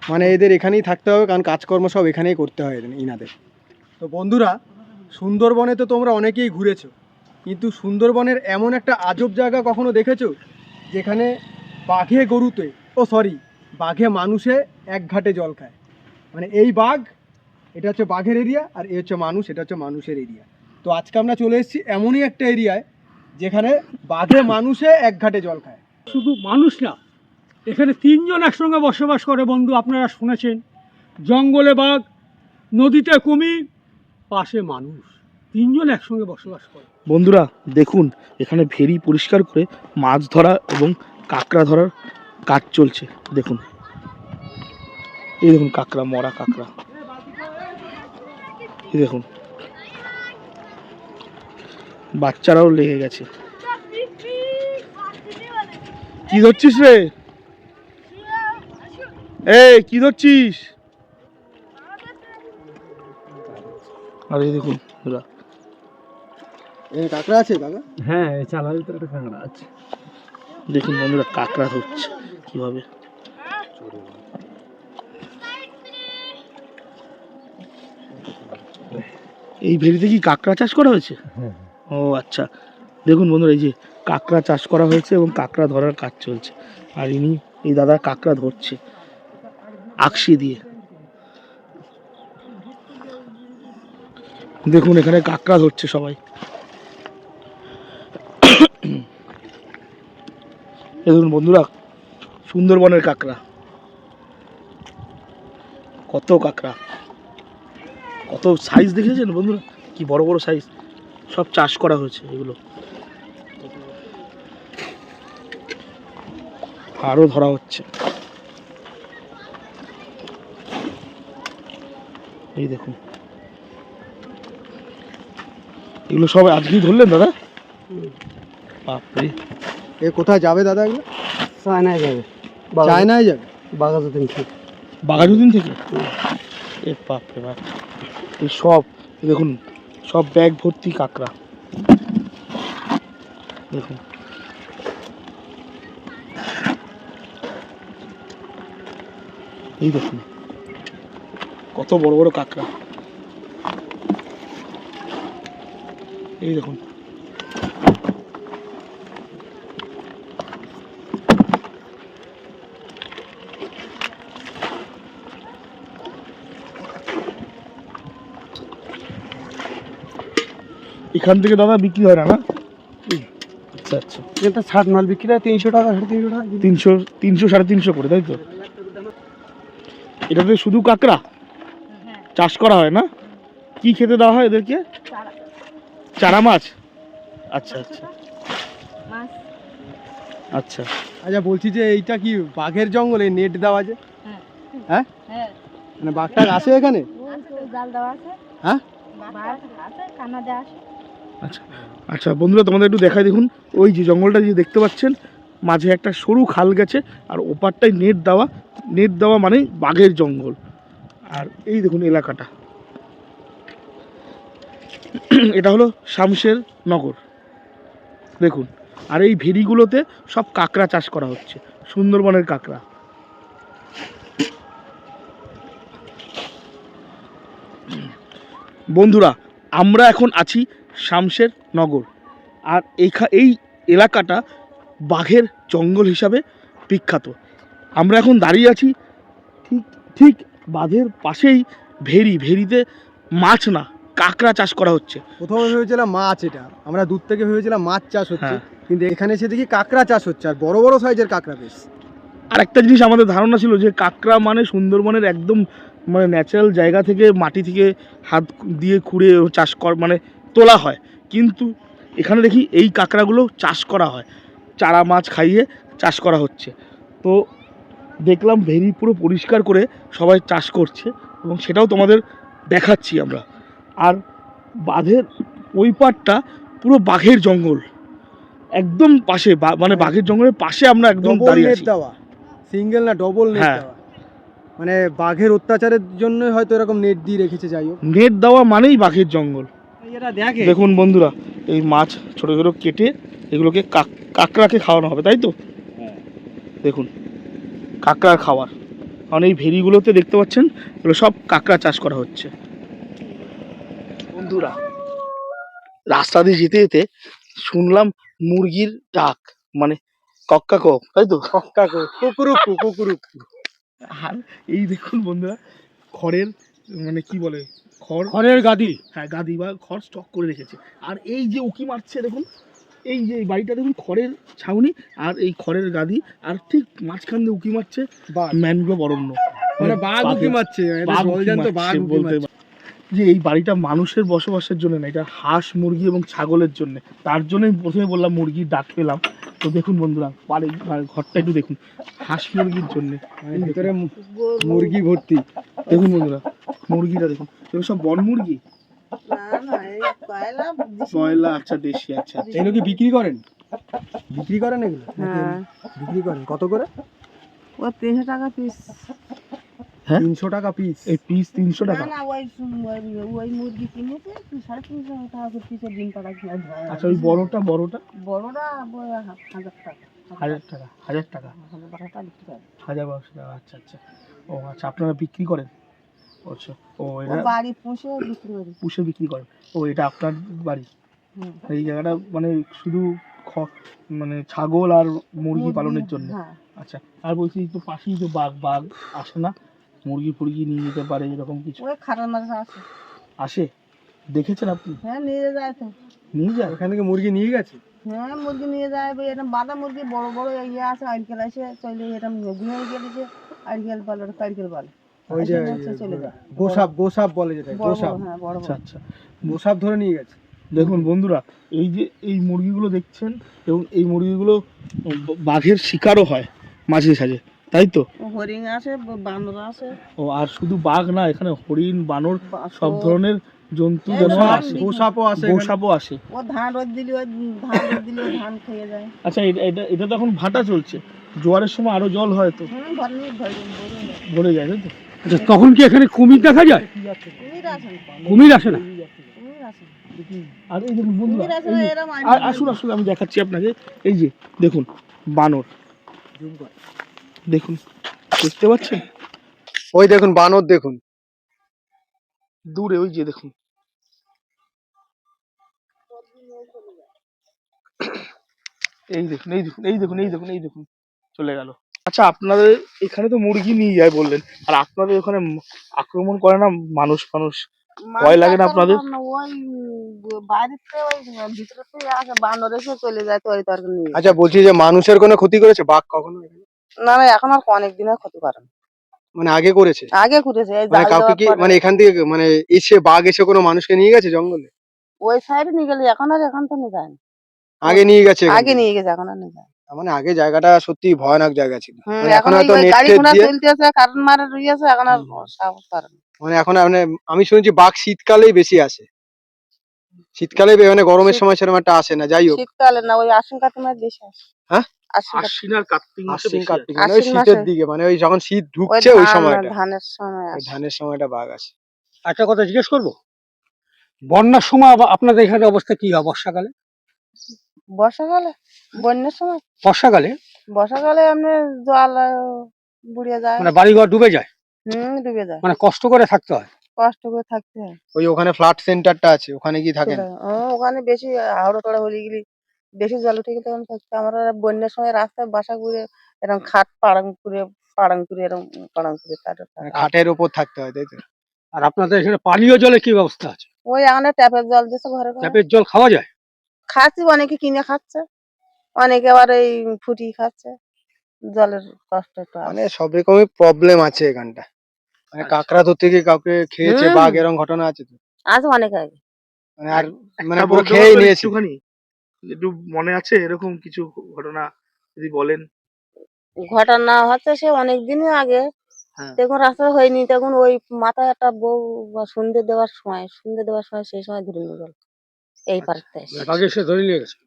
মানে এদের এখানেই থাকতে হবে, কারণ কাজকর্ম সব এখানেই করতে হয় ইনাদের। তো বন্ধুরা, সুন্দরবনে তো তোমরা অনেকেই ঘুরেছো, কিন্তু সুন্দরবনের এমন একটা আজব জায়গা কখনো দেখেছো যেখানে বাঘে গরুতে বাঘে মানুষে এক ঘাটে জল খায়? মানে এই বাঘ, এটা হচ্ছে বাঘের এরিয়া, আর এ হচ্ছে মানুষ, এটা হচ্ছে মানুষের এরিয়া। তো আজকে আমরা চলে এসেছি এমনই একটা এরিয়ায় যেখানে বাঘে মানুষে এক ঘাটে জল খায়। শুধু মানুষ না, এখানে 3 জন একসঙ্গে বসবাস করে বন্ধু, আপনারা শুনেছেন। জঙ্গলে বাঘ, নদীতে কুমির, পাশে মানুষ, 3 জন একসঙ্গে বসবাস করে। বন্ধুরা দেখুন, এখানে ভেরি পরিষ্কার করে মাছ ধরা এবং কাঁকড়া ধরার কাজ চলছে। দেখুন, এই দেখুন কাঁকড়া, মরা কাঁকড়া, এই দেখুন বাচ্চারাও লেগে গেছে। কি ধরছিস রে? এই কি ধরছিস? আর এই দেখুন বন্ধুরা, এই কাঁকড়া আছে কাকা? হ্যাঁ, এই চালার ভিতরে একটা কাঁকড়া আছে। দেখুন বন্ধুরা কাঁকড়া ধরছে কিভাবে। এই ভেরিতে কি কাঁকড়া চাষ করা হয়েছে? ও আচ্ছা, দেখুন বন্ধুরা, এই যে কাঁকড়া চাষ করা হয়েছে এবং কাঁকড়া ধরার কাজ চলছে। আর ইনি, এই দাদা কাঁকড়া ধরছে আকশি দিয়ে। দেখুন এখানে কাঁকড়া ধরছে সবাই। দেখুন বন্ধুরা, সুন্দরবনের কাঁকড়া, কত কাঁকড়া, কত সাইজ দেখেছেন বন্ধুরা, কি বড় বড় সাইজ। সব চাষ করা হয়েছে এগুলো, আরো ধরা হচ্ছে। এই দেখুন, এগুলো সব আজকেই ধরলেন দাদা? বাপরে, এ কোথায় যাবে দাদা এগুলো? চায়নায় যাবে, চায়নায় যাবে? বাঘাযতীন থেকে। বাঘাযতীন থেকে? এ বাপরে বাপ, এই সব দেখুন, সব ব্যাগ ভর্তি কাঁকড়া। দেখুন, এই দেখুন কত বড় বড় কাঁকড়া। এই দেখুন, এখান থেকে দাদা বিক্রি হয় না? না, আচ্ছা আচ্ছা, এটা ছাট মাল বিক্রি হয় 300 টাকা, 350 টাকা। 300, 300, 350 করে, তাই তো? এটাতে শুধু কাঁকড়া চাষ করা হয় না? কি খেতে দেওয়া হয় এদেরকে? চারা মাছ? আচ্ছা আচ্ছা আচ্ছা। আচ্ছা, বলছি যে এইটা কি বাঘের জঙ্গলে নেট দেওয়া আছে? হ্যাঁ, মানে বাঘটা আসে এখানে? হ্যাঁ, আচ্ছা আচ্ছা বন্ধুরা, তোমাদের একটু দেখাই। দেখুন ওই যে জঙ্গলটা যে দেখতে পাচ্ছেন, মাঝে একটা সরু খাল গেছে, আর ওপারটায় নেট দেওয়া। নেট দেওয়া মানে বাঘের জঙ্গল। আর এই দেখুন এলাকাটা, এটা হলো শামশের নগর। দেখুন, আর এই ভেরিগুলোতে সব কাঁকড়া চাষ করা হচ্ছে, সুন্দরবনের কাঁকড়া। বন্ধুরা, আমরা এখন আছি শামশের নগর, আর এই এলাকাটা বাঘের জঙ্গল হিসাবে বিখ্যাত। আমরা এখন দাঁড়িয়ে আছি ঠিক ঠিক বাঁধের পাশেই ভেরিতে মাছ না, কাঁকড়া চাষ করা হচ্ছে। প্রথমে ভেবেছিলাম মাছ, এটা আমরা দূর থেকে ভেবেছিলাম মাছ চাষ হচ্ছে, হ্যাঁ। কিন্তু এখানে এসে দেখি কাঁকড়া চাষ হচ্ছে, আর বড় বড় সাইজের কাঁকড়া বেশ। আর একটা জিনিস আমাদের ধারণা ছিল যে কাঁকড়া মানে সুন্দরবনের একদম মানে ন্যাচারাল জায়গা থেকে মাটি থেকে হাত দিয়ে খুঁড়ে চাষ মানে তোলা হয়, কিন্তু এখানে দেখি এই কাঁকড়াগুলো চাষ করা হয়, চারা মাছ খাইয়ে চাষ করা হচ্ছে। তো দেখলাম ভেরি পুরো পরিষ্কার করে সবাই চাষ করছে এবং সেটাও তোমাদের দেখাচ্ছি আমরা। আর বাঁধের ওই পাড়টা পুরো বাঘের জঙ্গল, একদম পাশে মানে বাঘের জঙ্গলের পাশে আমরা একদম ডবল দাঁড়িয়ে নেট আছি। দেওয়া, সিঙ্গেল না ডবল নেট হ্যাঁ। দেওয়া, মানে বাঘের অত্যাচারের জন্যই হয়তো এরকম নেট দিয়ে রেখেছে। যাই হোক, নেট দেওয়া মানেই বাঘের জঙ্গল। এরা দেখে দেখুন বন্ধুরা, এই মাছ ছোট ছোট কেটে এগুলোকে কাঁকড়াকে খাওয়ানো হবে, তাই তো? দেখুন কাঁকড়ার খাবার, কারণ এই ভেরিগুলোতে দেখতে পাচ্ছেন এগুলো সব কাঁকড়া চাষ করা হচ্ছে। বন্ধুরা, রাস্তা দিয়ে যেতে যেতে শুনলাম মুরগির ডাক, মানে কক্কা কক, তাই তো? কুকুরুকু কুকুরুকু। আর এই দেখুন বন্ধুরা, খড়ের মানে কি বলে, খড়ের গাদি। হ্যাঁ গাদি বা খড় স্টক করে রেখেছে। আর এই যে উকি মারছে দেখুন, এই যে এই বাড়িটা দেখুন খড়ের ছাউনি আর এই খড়ের গাদি, আর ঠিক মাঝখান দিয়ে উকি মারছে ম্যানগ্রোভ অরণ্য, মানে বাঘ উঁকি মারছে, এটা বাঘ উঁকি জলজান্ত বাঘ মারছে উঁকি বলতে মারছে। যে এই বাড়িটা মানুষের বসবাসের জন্য না, এটা হাঁস মুরগি এবং ছাগলের জন্য। তার জন্যই প্রথমে বললাম মুরগির ডাক পেলাম। তো দেখুন বন্ধুরা, ঘরটা একটু দেখুন, হাঁস মুরগির জন্য। মানে ভিতরে মুরগি ভর্তি। দেখুন বন্ধুরা, মুরগিটা দেখুন, এগুলো সব বন মুরগি, কয়লা, আচ্ছা দেশি, আচ্ছা। এগুলো কি বিক্রি করেন? বিক্রি করেন এগুলো? বিক্রি করেন কত করে? ও 300 টাকা পিস। হ্যাঁ 300 টাকা পিস। এই পিস 300 টাকা? না ওই মুরগি কিনেছে 350 টাকা করে পিসের ডিম পাড়া কিনা। আচ্ছা ওই বড়টা বড়রা 1000 টাকা। 1000 টাকা? 1000 টাকা, 1200 টাকা, আচ্ছা আচ্ছা। ও আচ্ছা, আপনারা বিক্রি করেন? আচ্ছা, ও এটা বাড়ি পুষে বিক্রি করি। পুষে বিক্রি করেন? ও এটা আপনার বাড়ি? এই জায়গাটা মানে শুধু মানে ছাগল আর মুরগি পালনের জন্য? হ্যাঁ। আচ্ছা, আর বলছি তো পাশেই তো বাঘ আসে না, মুরগি ফুরগি নিয়ে যেতে পারে এরকম কিছু? ওই খারাপ মাছ আছে। আসে? দেখেছেন আপনি? হ্যাঁ নিয়ে যায় তো। নিয়ে যায়? এখান থেকে মুরগি নিয়ে গেছে? হ্যাঁ মুরগি নিয়ে যায়, এরকম বাঁধা মুরগি বড় বড় ইয়ে আছে, আইকেল আছে চলে, এরকম ঘুরে গেছে আইকেল পালে, কাইকেল পালে। ওই যে চলে যায় গোসাপ বলে যেটা, বড় গোসাপ। বড়, হ্যাঁ বড় আচ্ছা বড়। আচ্ছা। গোসাপ ধরে নিয়ে গেছে। দেখুন বন্ধুরা, এই যে এই মুরগিগুলো দেখছেন, এবং এই মুরগিগুলো বাঘের শিকারও হয় মাঝে সাঝে, তাই তো? হরিণ আছে, বানর আছে। ও আর শুধু বাঘ না, এখানে হরিণ, বানর, বাসক, সব ধরনের জন্তু এই যেন সব আসে, গোসাপও আসে। গোসাপও আসে। ও ধান রোদ দিলে ধান খেয়ে যায়। আচ্ছা, এটা তো এখন ভাটা চলছে, জোয়ারের সময় আরো জল হয় তো, ভরে যায়, তাই তো? আচ্ছা, তখন কি এখানে কুমির দেখা যায়? কুমির আছে না? কুমির আসে না? কুমির আছে না? আর এই দেখুন বন্ধুরা, কুমির আছে এই না, যে- এরম আর আসুন আমি দেখাচ্ছি আপনাকে। এই যে দেখুন বানর, দেখুন, দেখতে পাচ্ছেন? ওই দেখুন বানর, দেখুন দূরে ওই যে দেখুন, এই দেখুন, এই দেখুন, এই দেখুন, এই দেখুন, এই দেখুন, চলে গেল। আচ্ছা, আপনাদের এখানে তো মুরগি নিয়ে যায় বললেন, আর আপনাদের ওখানে আক্রমণ করে না মানুষ? ভয় লাগে না আপনাদের? ওই বাড়িতে ওই ভিতরে থেকে আসে, বানর এসে চলে যায় তরি নিয়ে। আচ্ছা, বলছি যে মানুষের কোনো ক্ষতি করেছে বাঘ কখনো? না না, এখন আর অনেক দিনের ক্ষতি করে না। মানে আগে করেছে? আগে ঘুরেছে, এই মানে জাল কাউকে দেওয়ার কি, পরে। মানে এখান থেকে মানে এসে বাঘ এসে কোনো মানুষকে নিয়ে গেছে জঙ্গলে? ওই সাইডে নিয়ে গেলে, এখন তো নিয়ে যায় না। আগে নিয়ে গেছে এখান আগে থেকে? নিয়ে গেছে, এখন আর নিয়ে যায় না। মানে আগে জায়গাটা সত্যি ভয়ানক জায়গা ছিল, মানে এখন এখন হয়তো ওই নেট গাড়ি টেট ঘোড়া দিয়ে, চলতেছে, কারেন্ট মারা রয়েছে, এখন আর সাহস করে না। মানে এখন মানে আমি শুনেছি বাঘ শীতকালেই বেশি আসে, শীতকালে মানে গরমের সময় সেরকম একটা আসে না। যাই হোক, শীতকালে না, ওই আশ্বিন কার্তিক মাস বেশি আসে। হ্যাঁ? আশ্বিন আর কার্তিক মাসে আশ্বিন বেশি কার্তিক আসে। মানে ওই আশ্বিন শীতের মাসে। দিকে, মানে ওই যখন শীত ওই ঢুকছে ওই সময়টা, ধানের সময় ওই আসে। ধানের সময়টা বাঘ আসে। একটা কথা জিজ্ঞেস করবো, বন্যার সময় আপনাদের এখানে অবস্থা কি হয় বর্ষাকালে? বর্ষাকালে, বন্যার সময়, বর্ষাকালে বর্ষাকালে এমনি জল বুড়িয়ে যায়। মানে বাড়িঘর ডুবে যায়, ডুবে যায়, মানে কষ্ট করে থাকতে হয়। কষ্ট করে থাকতে হয়। ওই ওখানে ফ্লাড সেন্টারটা আছে, ওখানে কি থাকেন? ওখানে বেশি হাওড়া তোড়া হলে গেলে বেশি জল উঠে গেলে তখন থাকতে। আমরা বন্যার সময় রাস্তায় বাসা করে এরকম খাট পাড়াং করে এরকম পাড়াং করে মানে খাটের উপর থাকতে হয়, তাই তো? আর আপনাদের এখানে পানীয় জলে কি ব্যবস্থা আছে? ওই এখানে ট্যাপের জল দিচ্ছে ঘরে ঘরে। ট্যাপের জল খাওয়া যায়? খাচ্ছি, অনেকে কিনে খাচ্ছে, অনেকে আবার এই ফুটিয়ে খাচ্ছে। জলের কষ্ট একটু আছে। মানে সব রকমই প্রবলেম আছে এখানটা। মানে কাঁকড়া ধরতে গিয়ে কাউকে খেয়েছে হুম। বাঘ, এরকম ঘটনা আছে তো? আজ অনেক আগে। মানে আর মানে একটা পুরো বলতে খেয়েই পারবেন নিয়েছে। একটুখানি? একটু মনে আছে এরকম কিছু ঘটনা যদি বলেন? ঘটনা হচ্ছে সে অনেক দিনই আগে, হ্যাঁ। তখন রাস্তা হয়নি, তখন ওই মাথায় একটা বউ বা সন্ধে দেওয়ার সময় সেই সময় ধরে নিয়ে গেল এই আচ্ছা। পাড়তে এসে। বাঘে সে ধরে নিয়ে গেছে।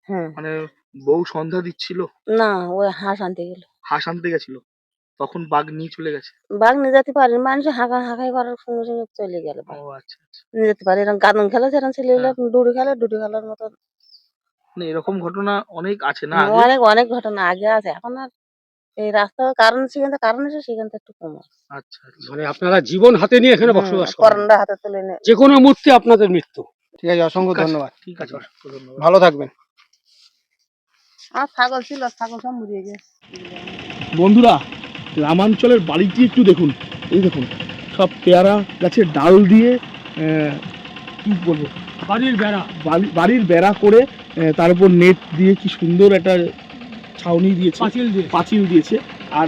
হ্যাঁ, মানে বউ সন্ধ্যা দিচ্ছিল, না ওই হাঁস আনতে গেল। হাঁস আনতে গেছিল, তখন বাঘ নিয়ে চলে গেছে। বাঘ নিয়ে যেতে পারে, মানুষ হাঁকাই করার সঙ্গে সঙ্গে চলে গেল ও বাঘ। আচ্ছা আচ্ছা। নিয়ে যেতে পারে, এরকম গাদন খেলেছে, এরকম ছেলেগুলো হ্যাঁ। ডুডু খেলার মতো। মানে এরকম ঘটনা অনেক আছে না আগে? অনেক অনেক ঘটনা আগে আছে, এখন আর এই রাস্তার কারণ আছে সেখান থেকে একটু কম আছে। আচ্ছা আচ্ছা। মানে আপনারা জীবন হাতে নিয়ে এখানে বসবাস করেন, করোনা হাতে তুলে নিয়ে। যে কোনো মুহূর্তে আপনাদের মৃত্যু। ঠিক আছে, অসংখ্য ধন্যবাদ। ঠিক আছে, অসংখ্য ধন্যবাদ। ভালো থাকবেন। আর ছাগল ছিল, ছাগল সব মরিয়ে গেছে। বন্ধুরা, গ্রামাঞ্চলের বাড়িটি একটু দেখুন। এই দেখুন, সব পেয়ারা গাছের ডাল দিয়ে কি বলবো, বাড়ির বেড়া, বাড়ির বেড়া করে তার উপর নেট দিয়ে কি সুন্দর একটা ছাউনি দিয়েছে, পাঁচিল দিয়ে। পাঁচিল দিয়েছে। আর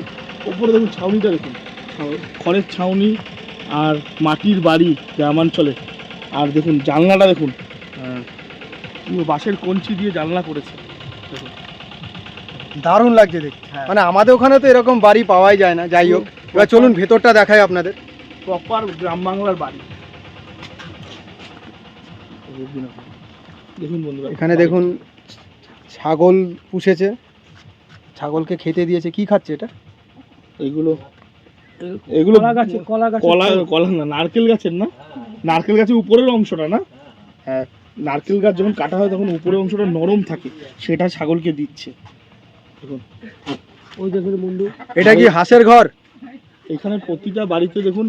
ওপরে দেখুন ছাউনিটা দেখুন, খড়ের ছাউনি আর মাটির বাড়ি গ্রামাঞ্চলে। আর দেখুন জানলাটা দেখুন, বাঁশের কঞ্চি দিয়ে জানলা করেছে দেখুন। দারুণ লাগছে দেখতে। হ্যাঁ। মানে আমাদের ওখানে তো এরকম বাড়ি পাওয়াই যায় না। যাই হোক, এবার চলুন ভেতরটা দেখাই আপনাদের। প্রপার গ্রাম বাংলার বাড়ি। দেখুন বন্ধুরা, এখানে দেখুন ছাগল পুষেছে, ছাগলকে খেতে দিয়েছে। কি খাচ্ছে এটা? এগুলো এগুলো কলা গাছ, কলা কলা না, নারকেল গাছের না, নারকেল গাছের উপরের অংশটা না। হ্যাঁ, নারকেল গাছ যখন কাটা হয় তখন উপরের অংশটা নরম থাকে, সেটা ছাগলকে দিচ্ছে। দেখুন, ওই দেখুন বন্ধু, এটা কি হাঁসের ঘর? এখানে প্রতিটা বাড়িতে দেখুন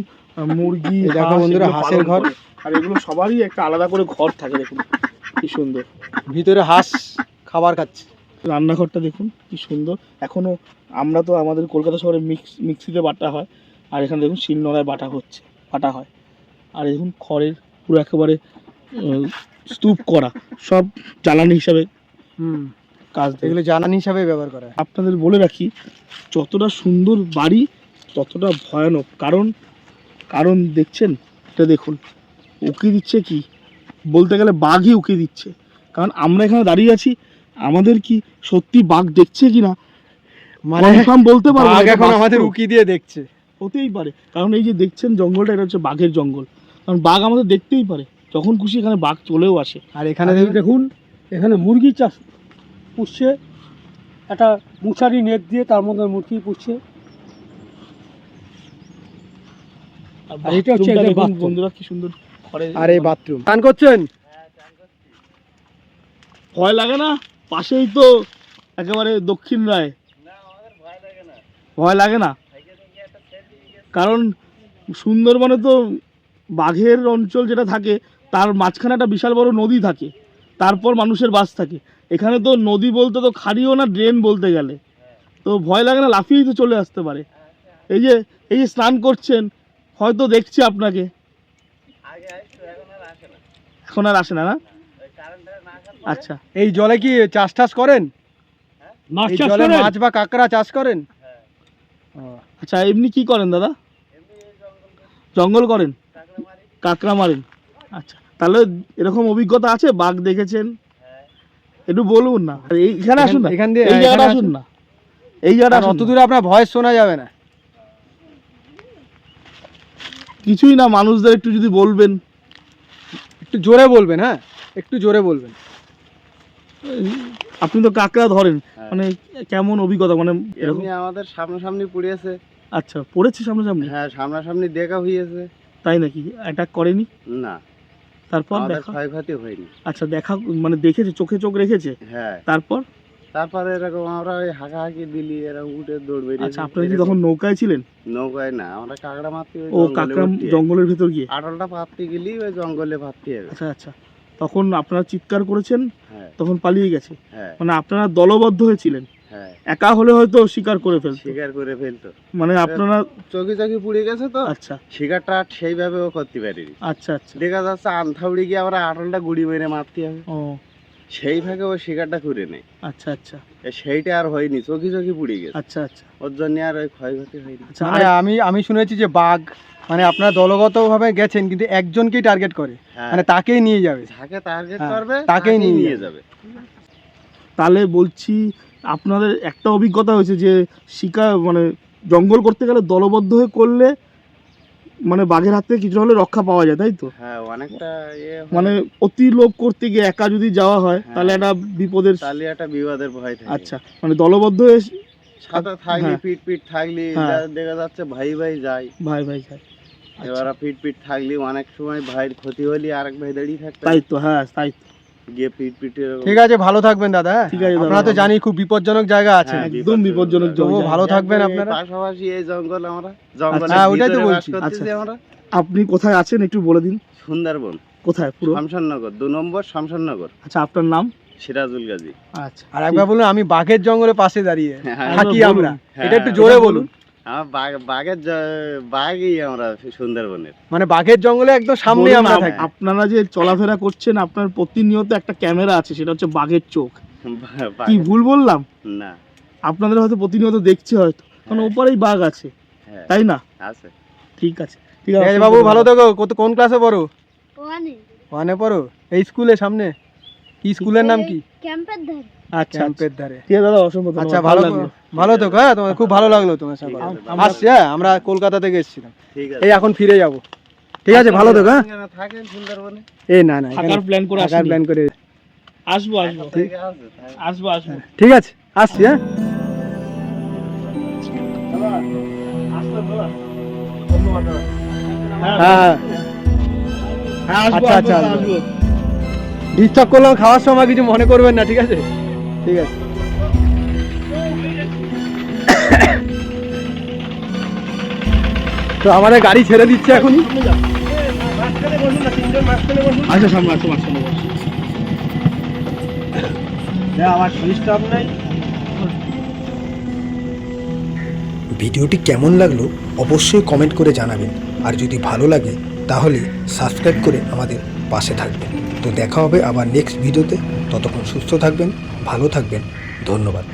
মুরগি, এই দেখো হাঁস বন্ধুরা, এগুলো হাঁসের পালন ঘর। করে। আর এগুলো সবারই একটা আলাদা করে ঘর থাকে, দেখুন কি সুন্দর। ভিতরে হাঁস খাবার খাচ্ছে। রান্নাঘরটা দেখুন কি সুন্দর। এখনো আমরা তো আমাদের কলকাতা শহরে মিক্সিতে বাটা হয়, আর এখানে দেখুন শিলনোড়ায় বাটা হয়। আর দেখুন খড়ের পুরো একেবারে স্তূপ করা, সব জ্বালানি হিসাবে কাজ দেয়। এগুলো জ্বালানি হিসাবে ব্যবহার করা হয়। আপনাদের বলে রাখি, যতটা সুন্দর বাড়ি ততটা ভয়ানক। কারণ দেখছেন, এটা দেখুন উকি দিচ্ছে, কি বলতে গেলে বাঘই উকি দিচ্ছে। কারণ আমরা এখানে দাঁড়িয়ে আছি, আমাদের কি সত্যি বাঘ দেখছে কিনা মানে কনফার্ম বলতে পারবো না, বাঘ এটা এখন আমাদের বাস্তব। উকি দিয়ে দেখছে। হতেই পারে, কারণ এই যে দেখছেন জঙ্গলটা, এটা হচ্ছে বাঘের জঙ্গল। কারণ বাঘ আমাদের দেখতেই পারে, যখন খুশি এখানে বাঘ চলেও আসে। আর এখানে আর এই দেখুন এখানে মুরগি চাষ পুষছে, একটা মুছারি নেট দিয়ে তার মধ্যে মুরগি পুষছে। আর এটা হচ্ছে বাথরুমটা এদের দেখুন বাথরুম। বন্ধুরা, কি সুন্দর ঘরে। আর এই বাথরুম। স্নান করছেন? ভয় লাগে না? পাশেই তো একেবারে দক্ষিণ রায়। ভয় লাগে না? কারণ সুন্দরবনে তো বাঘের অঞ্চল যেটা থাকে, তার মাঝখানে একটা বিশাল বড় নদী থাকে, তারপর মানুষের বাস থাকে। এখানে তো নদী বলতে তো খাড়িও না, ড্রেন বলতে গেলে। তো ভয় লাগে না? লাফিয়েই তো চলে আসতে পারে। এই যে স্নান করছেন, হয়তো দেখছে আপনাকে, এখন আর আসে না, না? আচ্ছা, এই জলে কি চাষ টাস করেন? মাছ এই চাষ জলে করেন? মাছ বা কাঁকড়া চাষ করেন? আচ্ছা, এমনি কি করেন দাদা? জঙ্গল করেন, কাঁকড়া মারেন? আচ্ছা, তাহলে এরকম অভিজ্ঞতা আছে, বাঘ দেখেছেন? একটু বলুন না। আর এইখানে আসুন না, এখান দিয়ে এই জায়গাটা এখানে আসুন আসুন। না, এই জায়গাটা আর আসুন অত না। দূরে আপনার ভয়েস শোনা যাবে না। কিছুই না, মানুষদের একটু যদি বলবেন। একটু জোরে বলবেন, হ্যাঁ একটু জোরে বলবেন। আপনি তো কাঁকড়া ধরেন, মানে কেমন অভিজ্ঞতা, মানে এরকম? এমনি আমাদের সামনাসামনি পড়িয়েছে। আচ্ছা, পড়েছে সামনাসামনি? হ্যাঁ, সামনাসামনি দেখা হয়েছে। তাই নাকি? অ্যাটাক করেনি? না, তারপর আমাদের দেখা, ক্ষয়ক্ষতি হয়নি। আচ্ছা দেখা মানে দেখেছে, চোখে চোখ রেখেছে? হ্যাঁ, তারপর? তারপরে এরকম আমরা ওই হাঁকাহাঁকি দিলি, এরকম উঠে দৌড় বেরিয়ে। আচ্ছা, আপনারা কি তখন নৌকায় ছিলেন? নৌকায় না, আমরা কাঁকড়া মারতে ওই ও, জঙ্গলে কাঁকড়া উঠতে যাই। জঙ্গলের ভেতর গিয়ে? আটলটা পাততে গেলি ওই জঙ্গলে পাততে হবে। আচ্ছা আচ্ছা, তখন আপনারা চিৎকার করেছেন, হ্যাঁ তখন পালিয়ে গেছে? হ্যাঁ মানে আপনারা দলবদ্ধ হয়েছিলেন, হ্যাঁ, একা হলে হয়তো শিকার করে ফেলতো, শিকার করে ফেলতো। মানে আপনারা? চকি চকি পুড়ে গেছে তো, আচ্ছা শিকারটা আর সেইভাবেও করতে পারিনি। আচ্ছা আচ্ছা। দেখা যাচ্ছে আন্থা উড়ে গিয়ে আমরা আটলটা গুড়ি মেরে মারতে হবে। ও, সেই ভাগে ও শিকারটা করে নেই, আচ্ছা আচ্ছা সেইটা আর হয়নি, চোখি চোখি পুড়ে গেছে, আচ্ছা আচ্ছা ওর জন্য আর ওই ক্ষয়ক্ষতি হয়নি। আচ্ছা মানে আমি শুনেছি যে বাঘ মানে আপনারা দলগতভাবে গেছেন কিন্তু একজনকেই টার্গেট করে, হ্যাঁ, মানে তাকেই নিয়ে যাবে। যাকে টার্গেট হ্যাঁ, করবে তাকেই নিয়ে নিয়ে যাবে। তাহলে বলছি আপনাদের একটা অভিজ্ঞতা হয়েছে যে শিকার মানে জঙ্গল করতে গেলে দলবদ্ধ হয়ে করলে মানে বাঘের হাত থেকে কিছুটা হলে রক্ষা পাওয়া যায়, তাই তো? হ্যাঁ, অনেকটা মানে অতি লোভ করতে গিয়ে একা যদি যাওয়া হয় হ্যাঁ, তাহলে একটা বিপদের। তাহলে একটা বিবাদের ভয় থাকে। আচ্ছা মানে দলবদ্ধ হয়ে সাথে থাকলে হ্যাঁ। পিট পিট থাকলে হ্যাঁ। দেখা যাচ্ছে ভাই ভাই যায়, ভাই ভাই যায়। এবার পিট পিট থাকলে অনেক সময় ভাইয়ের ক্ষতি হলে আরেক ভাই দাঁড়িয়ে থাকতে তাই তো, হ্যাঁ তাই তো। গিয়ে পিট পিট ঠিক আছে, ভালো থাকবেন দাদা। হ্যাঁ? ঠিক আছে দাদা, আপনারা তো ভালো। জানি খুব বিপজ্জনক জায়গা আছে। হ্যাঁ, একদম বিপজ্জনক তবুও জায়গা। ভালো থাকবেন আপনারা। পাশাপাশি এই জঙ্গল আমরা জঙ্গলের হ্যাঁ, ওটাই তো ভিতরে বাস বলছি। করতেছি আচ্ছা। আমরা। আপনি কোথায় আছেন একটু বলে দিন। সুন্দরবন, কোথায় পুরো? শামশাননগর 2 নম্বর শামশাননগর, আচ্ছা আপনার নাম? সিরাজুল গাজী। আচ্ছা আর একবার বলুন, আমি বাঘের জঙ্গলের পাশে দাঁড়িয়ে হ্যাঁ, থাকি বলুন। আমরা, হ্যাঁ, এটা একটু জোরে এটা বলুন। আমার বাঘই আমরা সুন্দরবনের। মানে বাঘের জঙ্গলে একদম সামনে বলুন, আমরা থাকি। আপনারা যে চলাফেরা করছেন আপনার প্রতিনিয়ত একটা ক্যামেরা আছে, সেটা হচ্ছে বাঘের চোখ। কি ভুল বললাম? না, আপনাদের হয়তো প্রতিনিয়ত দেখছে হয়তো, কারণ হ্যাঁ। ওপারেই বাঘ আছে, হ্যাঁ, তাই না? আছে। ঠিক আছে, ঠিক ঠিক আছে আছে বাবু, ভালো থেকো। কোন ক্লাসে পড়ো? ওয়ানে পড়ো? এই স্কুলের সামনে কি স্কুলের নাম কি? ক্যাম্পের ধারে। আচ্ছা ক্যাম্পের ধারে। ঠিক আছে দাদা, অসংখ্য ধন্যবাদ, আচ্ছা, ভালো ভালো লাগলো। ভালো থেকো। হ্যাঁ, তোমার খুব ভালো লাগলো তোমার সাথে ঠিক কথা আছে, বলে। ভালো আসছি। হ্যাঁ, আমরা কলকাতা থেকে এসেছিলাম, ঠিক আছে। এই এখন ফিরে যাব। ঠিক আছে, ভালো থেকো। হ্যাঁ, থাকেন সুন্দরবনে? এই না না, থাকার প্ল্যান করে আসেন। প্ল্যান করে আসবো আসবো ঠিক আছে, থাকেন। আসবো আসবো। ঠিক আছে, আসছি। হ্যাঁ, দাদা, আসলাম দাদা। ধন্যবাদ দাদা। হ্যাঁ হ্যাঁ, হ্যাঁ, আসবো, আচ্ছা, আসবো, আচ্ছা, আসবো। ডিস্টার্ব করলাম খাওয়ার সময়, কিছু মনে করবেন না। ঠিক আছে, ঠিক আছে। তো আমাদের গাড়ি ছেড়ে দিচ্ছে এখনই। আচ্ছা সামনে আসো, মাঝখানে বসো। আমার শরীরটা নাই। ভিডিওটি কেমন লাগলো অবশ্যই কমেন্ট করে জানাবেন, আর যদি ভালো লাগে তাহলে সাবস্ক্রাইব করে আমাদের পাশে থাকবেন। তো দেখা হবে আবার নেক্সট ভিডিওতে, ততক্ষণ সুস্থ থাকবেন, ভালো থাকবেন, ধন্যবাদ।